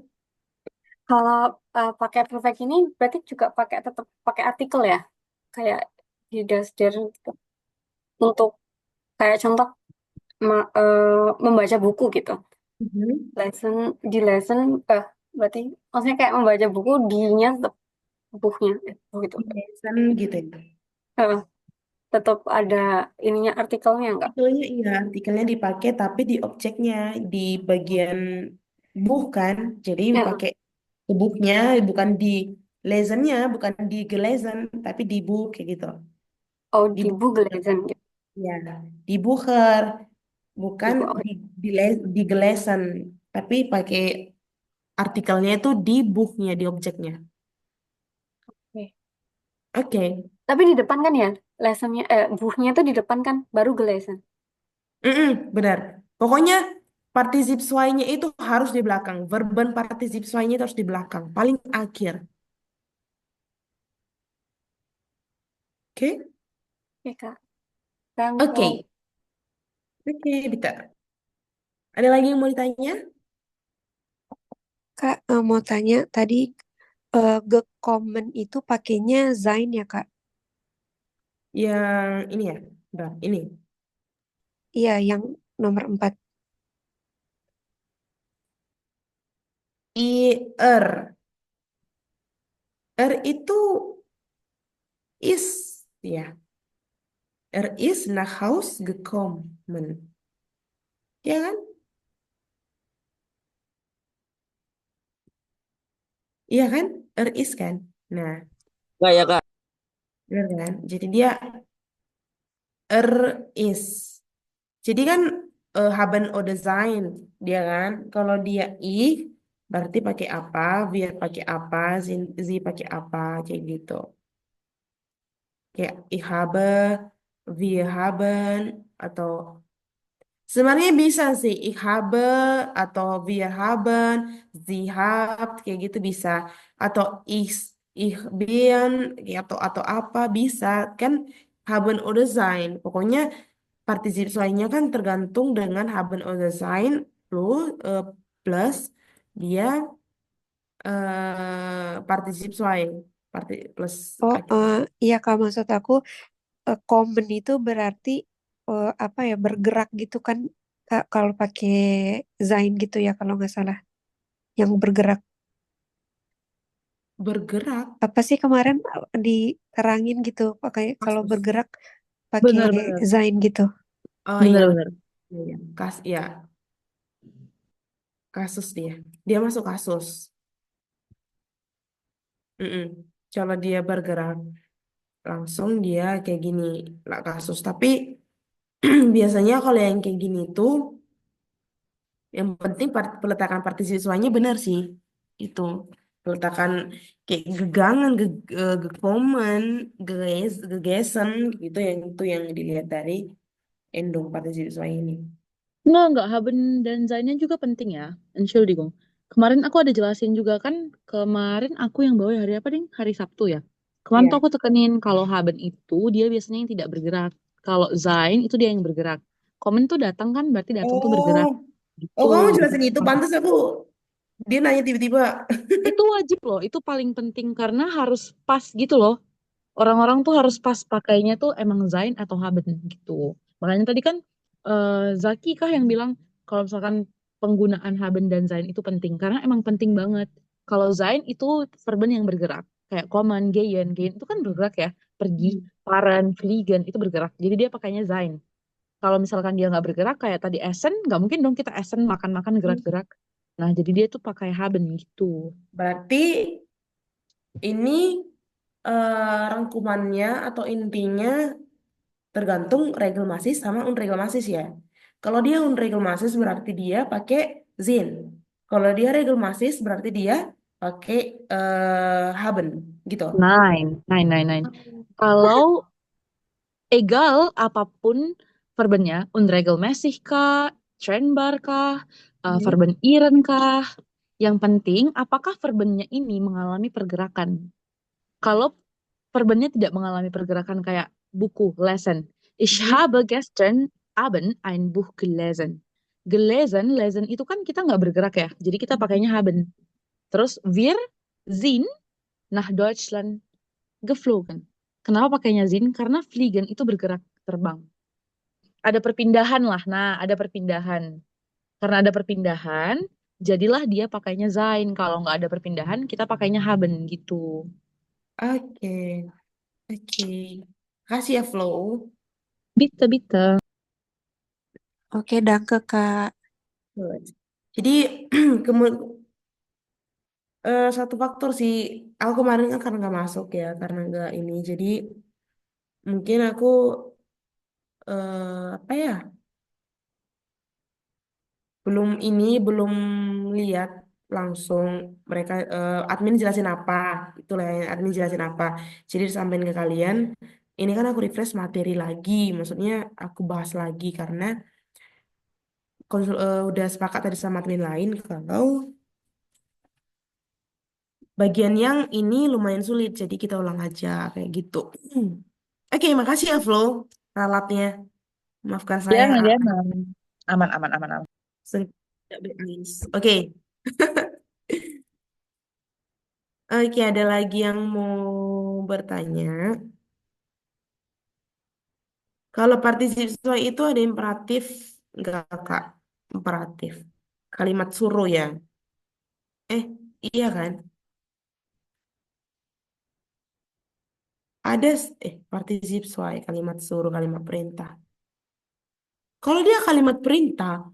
kalau pakai perfect ini berarti juga tetap pakai artikel ya? Kayak di Dasder gitu. Untuk kayak contoh membaca buku gitu. Mhm. Lesson berarti maksudnya kayak membaca buku dirinya tetap bukunya gitu. Biasan gitu ya. Eh, tetap ada ininya artikelnya enggak? Artikelnya iya, artikelnya dipakai tapi di objeknya, di bagian buh kan. Jadi Ya, dipakai ke buhnya, bukan di lesennya, bukan di gelesen, tapi di buh kayak gitu. oh Di di buh, buku lesson gitu. ya, di buher, bukan Oh, di gelesen, tapi pakai artikelnya itu di buhnya, di objeknya. oke. Oke. Tapi di depan kan ya lessonnya bukunya itu di depan kan baru ke lesson. Benar. Pokoknya particip suainya itu harus di belakang. Verben particip suainya itu harus di belakang, paling akhir. Oke? Oke Kak. Sekarang Oke. mau Oke, Bita. Ada lagi yang mau ditanya? Kak, mau tanya tadi gekommen itu pakainya Zain ya, Kak? Yang ini ya. Bentar, ini. Iya, yang nomor 4. Er. Er itu is ya. Is nach Haus gekommen. Ya kan? Iya kan? Is kan? Nah, Enggak ya, Kak? benar kan? Jadi dia is. Jadi kan haben oder sein dia kan. Kalau dia ich berarti pakai apa, wir pakai apa, sie pakai apa kayak gitu. Kayak ich habe, wir haben atau sebenarnya bisa sih ich habe atau wir haben, sie habt kayak gitu bisa atau ich bin ya, atau apa bisa kan haben oder sein. Pokoknya partisip soalnya kan tergantung dengan haben oder sein plus dia partisip soal plus Oh, akhir. iya Kak, maksud aku komen itu berarti apa ya, bergerak gitu kan, Kak, kalau pakai Zain gitu ya kalau nggak salah. Yang bergerak. Bergerak Apa sih kemarin diterangin gitu, pakai kalau kasus. bergerak pakai Benar-benar, Zain gitu. Oh iya, benar-benar. iya. Ya, kasus dia masuk kasus. Mm-mm. Kalau dia bergerak langsung dia kayak gini lah kasus, tapi biasanya kalau yang kayak gini tuh yang penting peletakan partisipasinya benar sih. Itu peletakan kayak gegangan, gekomen, gegesen gitu yang itu yang dilihat dari endong partisipasi ini. Enggak, Haben dan Zainnya juga penting ya. Entschuldigung. Kemarin aku ada jelasin juga kan, kemarin aku yang bawa hari apa, Ding? Hari Sabtu ya. Kemarin tuh Ya. aku tekenin kalau Haben itu dia biasanya yang tidak bergerak. Kalau Zain itu dia yang bergerak. Komen tuh datang kan berarti datang tuh bergerak. Oh, Gitu. kamu Jadi jelasin itu pantas aku dia nanya tiba-tiba. itu wajib loh, itu paling penting karena harus pas gitu loh. Orang-orang tuh harus pas pakainya tuh emang Zain atau Haben gitu. Makanya tadi kan Zaki kah yang bilang kalau misalkan penggunaan Haben dan Zain itu penting karena emang penting banget. Kalau Zain itu verben yang bergerak kayak kommen, gehen, gehen itu kan bergerak ya, pergi, fahren, fliegen itu bergerak. Jadi dia pakainya Zain. Kalau misalkan dia nggak bergerak kayak tadi Essen, nggak mungkin dong kita Essen makan-makan gerak-gerak. Nah, jadi dia tuh pakai Haben gitu. Berarti ini rangkumannya atau intinya tergantung regelmasis sama unregelmasis ya. Kalau dia unregelmasis berarti dia pakai zin. Kalau dia regelmasis berarti dia pakai haben gitu. Nine, nine, nine, nine. Kalau Egal apapun verbennya, unregelmäßig kah, trennbar kah, verben iren kah, yang penting apakah verbennya ini mengalami pergerakan. Kalau verbennya tidak mengalami pergerakan kayak buku, lesen. Ich Mhm. habe gestern Abend ein Buch gelesen. Gelesen, lesen itu kan kita nggak bergerak ya, jadi kita pakainya haben. Terus wir sind nach Deutschland geflogen. Kenapa pakainya sind? Karena fliegen itu bergerak, terbang. Ada perpindahan lah. Nah, ada perpindahan. Karena ada perpindahan, jadilah dia pakainya sein. Kalau nggak ada perpindahan, kita pakainya haben gitu. Oke, oke. Kasih ya, Flow. Bitte, bitte. Oke, danke Kak. Good. Jadi, satu faktor sih, aku kemarin kan karena nggak masuk ya, karena nggak ini. Jadi, mungkin aku, apa ya, belum lihat langsung mereka, admin jelasin apa, itulah yang admin jelasin apa. Jadi disampaikan ke kalian, ini kan aku refresh materi lagi, maksudnya aku bahas lagi karena udah sepakat tadi sama admin lain kalau bagian yang ini lumayan sulit, jadi kita ulang aja kayak gitu. Oke, makasih ya Flo, ralatnya. Maafkan saya Jangan, jangan. Aman, aman, aman, aman. tidak berangin. Oke, oke, ada lagi yang mau bertanya. Kalau participe sesuai itu ada imperatif nggak Kak? Imperatif. Kalimat suruh ya. Eh, iya kan? Ada participe sesuai kalimat suruh, kalimat perintah. Kalau dia kalimat perintah,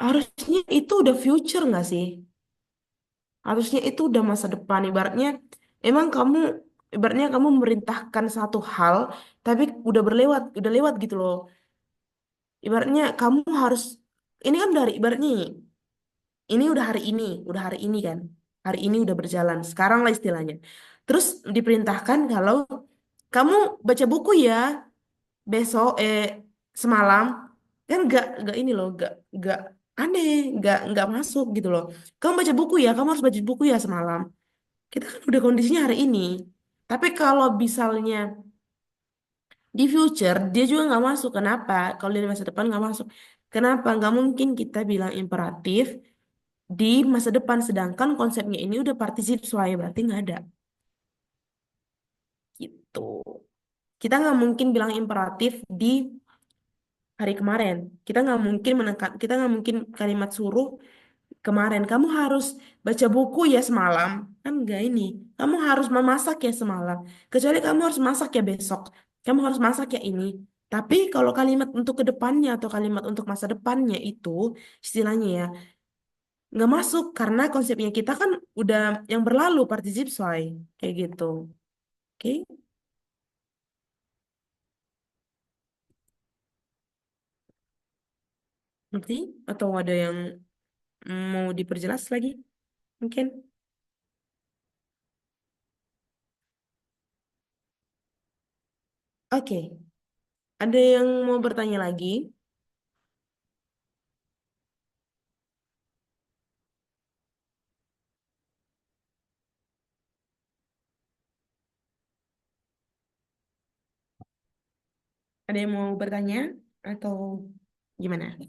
harusnya itu udah future nggak sih? Harusnya itu udah masa depan. Emang kamu, ibaratnya kamu memerintahkan satu hal, tapi udah lewat gitu loh. Ibaratnya kamu harus, ini kan dari ibaratnya, ini udah hari ini kan. Hari ini udah berjalan, sekarang lah istilahnya. Terus diperintahkan kalau kamu baca buku ya besok, semalam, kan nggak ini loh, nggak aneh, nggak masuk gitu loh. Kamu baca buku ya, kamu harus baca buku ya semalam. Kita kan udah kondisinya hari ini. Tapi kalau misalnya di future dia juga nggak masuk. Kenapa? Kalau di masa depan nggak masuk. Kenapa? Nggak mungkin kita bilang imperatif di masa depan, sedangkan konsepnya ini udah participe soalnya berarti nggak ada. Gitu. Kita nggak mungkin bilang imperatif di hari kemarin. Kita nggak mungkin kalimat suruh kemarin. Kamu harus baca buku ya semalam. Kan nggak ini. Kamu harus memasak ya semalam. Kecuali kamu harus masak ya besok. Kamu harus masak ya ini. Tapi kalau kalimat untuk kedepannya atau kalimat untuk masa depannya itu istilahnya ya nggak masuk karena konsepnya kita kan udah yang berlalu participe soal kayak gitu. Oke, ngerti? Atau ada yang mau diperjelas lagi? Mungkin. Oke, ada yang mau bertanya lagi? Ada yang mau bertanya atau gimana?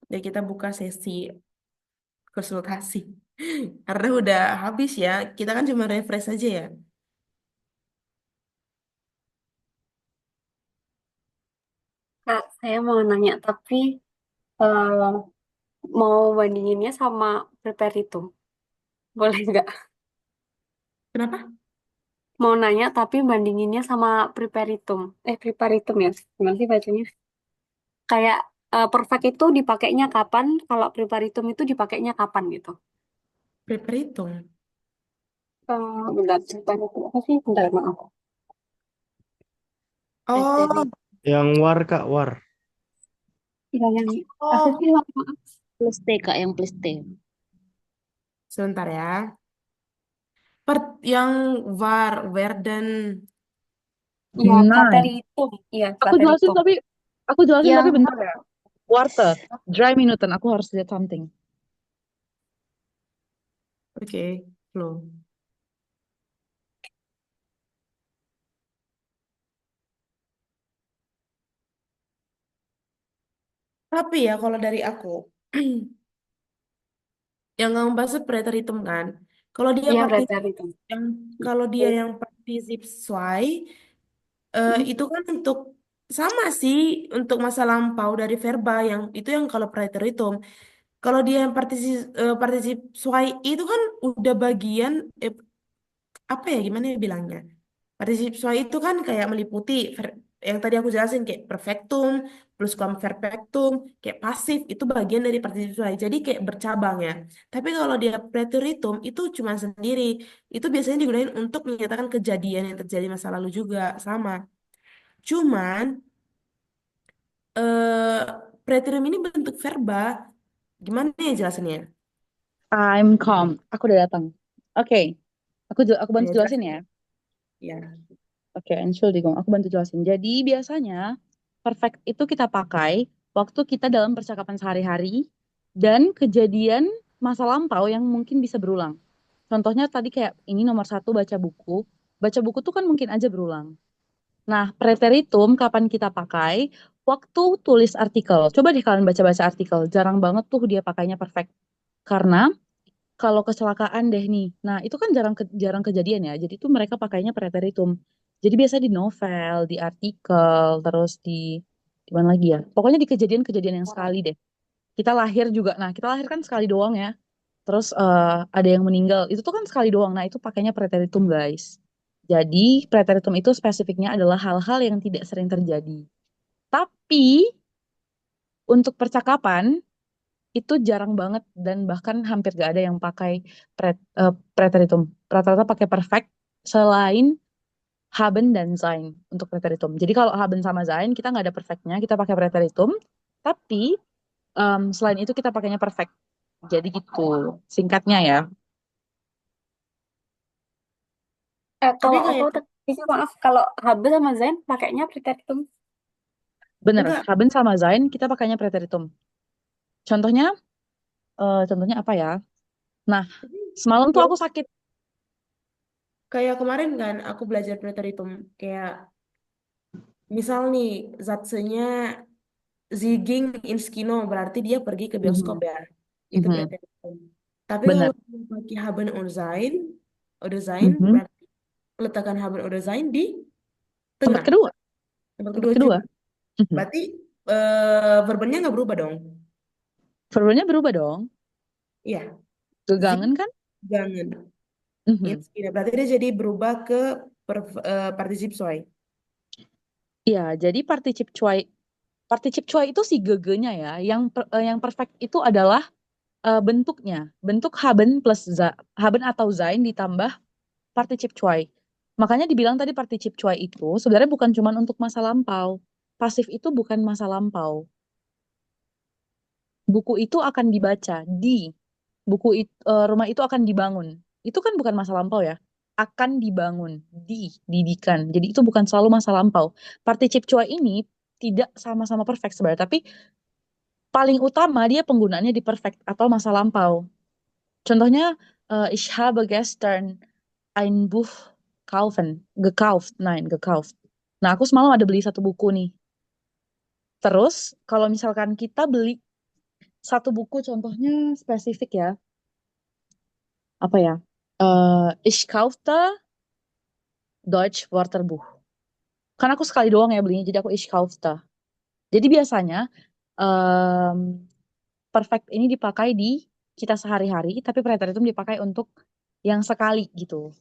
Ya kita buka sesi konsultasi. Karena udah habis ya. Kita kan cuma refresh aja ya. Kak, saya mau nanya, tapi eh, mau bandinginnya sama preparatum. Boleh nggak? Kenapa? Mau nanya, tapi bandinginnya sama preparatum. Preparatum ya? Gimana sih bacanya? Kayak perfect itu dipakainya kapan, kalau preparatum itu dipakainya kapan gitu. Prepare hitung. Bentar, preparatum apa sih? Bentar, maaf. Oh, Yang war Kak, war. Ya, yang apa oh. sih? Maaf. Plus T Kak, yang plus T. Sebentar ya. Yang werden. Iya, Nice. Prateritum. Iya, Aku jelasin Prateritum. tapi Yang bentar ya. Water, dry minutan. Aku harus lihat something. Oke, flow. Tapi ya kalau dari aku, yang kamu bahas preteritum kan, kalau dia iya parti Prateritum. yang kalau dia yang partisip swai, itu kan untuk sama sih untuk masa lampau dari verba yang itu yang kalau preteritum. Kalau dia yang partisip swai itu kan udah bagian apa ya gimana ya bilangnya? Partisip swai itu kan kayak meliputi yang tadi aku jelasin kayak perfectum, pluskuamperfectum, kayak pasif itu bagian dari partisip swai. Jadi kayak bercabang ya. Tapi kalau dia preteritum itu cuma sendiri. Itu biasanya digunakan untuk menyatakan kejadian yang terjadi masa lalu juga sama. Cuman eh preteritum ini bentuk verba. Gimana ya jelasannya? I'm calm. Aku udah datang. Oke. Aku bantu Ya jelasin jelasin. ya. Ya. Oke, Entschuldigung. Aku bantu jelasin. Jadi biasanya perfect itu kita pakai waktu kita dalam percakapan sehari-hari dan kejadian masa lampau yang mungkin bisa berulang. Contohnya tadi kayak ini nomor satu baca buku. Baca buku tuh kan mungkin aja berulang. Nah, preteritum kapan kita pakai? Waktu tulis artikel. Coba deh kalian baca-baca artikel. Jarang banget tuh dia pakainya perfect. Karena kalau kecelakaan deh nih. Nah, itu kan jarang kejadian ya. Jadi tuh mereka pakainya preteritum. Jadi biasa di novel, di artikel, terus di mana lagi ya? Pokoknya di kejadian-kejadian yang sekali deh. Kita lahir juga. Nah, kita lahir kan sekali doang ya. Terus ada yang meninggal. Itu tuh kan sekali doang. Nah, itu pakainya preteritum, guys. Jadi preteritum itu spesifiknya adalah hal-hal yang tidak sering terjadi. Tapi untuk percakapan itu jarang banget dan bahkan hampir gak ada yang pakai preteritum. Rata-rata pakai perfect selain haben dan sein untuk preteritum. Jadi kalau haben sama sein kita nggak ada perfectnya, kita pakai preteritum. Tapi selain itu kita pakainya perfect. Jadi gitu singkatnya ya. Tapi Kalau aku kayak tadi sih, maaf, kalau Habe sama Zain pakainya Prateritum. Bener, enggak. haben sama sein kita pakainya preteritum. Contohnya, contohnya apa ya? Nah, semalam tuh Ya, aku sakit. kayak kemarin kan aku belajar preteritum kayak misal nih zatsenya Zieging Inskino berarti dia pergi ke bioskop Mhm, ya. Itu mhm. preteritum. Tapi Bener. kalau pakai haben oder sein Mhm. berarti letakkan haben oder sein di Tempat tengah. kedua, Tempat tempat kedua kedua. juga. Mhm. Berarti verbennya nggak berubah dong. Verbnya berubah dong. Iya. Zieg Gegangen kan? jangan. Mhm. Inskino. Berarti dia jadi berubah ke partisip soy. Iya, jadi particip cuai itu si gegenya ya. Yang perfect itu adalah bentuknya. Bentuk haben atau sein ditambah particip cuai. Makanya dibilang tadi particip cuai itu sebenarnya bukan cuma untuk masa lampau. Pasif itu bukan masa lampau. Buku itu akan dibaca rumah itu akan dibangun. Itu kan bukan masa lampau ya. Akan dibangun, didikan. Jadi itu bukan selalu masa lampau. Particip cuai ini tidak sama-sama perfect sebenarnya, tapi paling utama dia penggunaannya di perfect atau masa lampau. Contohnya ich habe gestern ein Buch gekauft. Nah, aku semalam ada beli satu buku nih. Terus kalau misalkan kita beli satu buku contohnya spesifik ya, apa ya? Ich kaufte Deutsch Wörterbuch. Karena aku sekali doang ya belinya, jadi aku ich kaufte. Jadi biasanya em, perfect ini dipakai di kita sehari-hari, tapi preteritum dipakai untuk yang sekali gitu.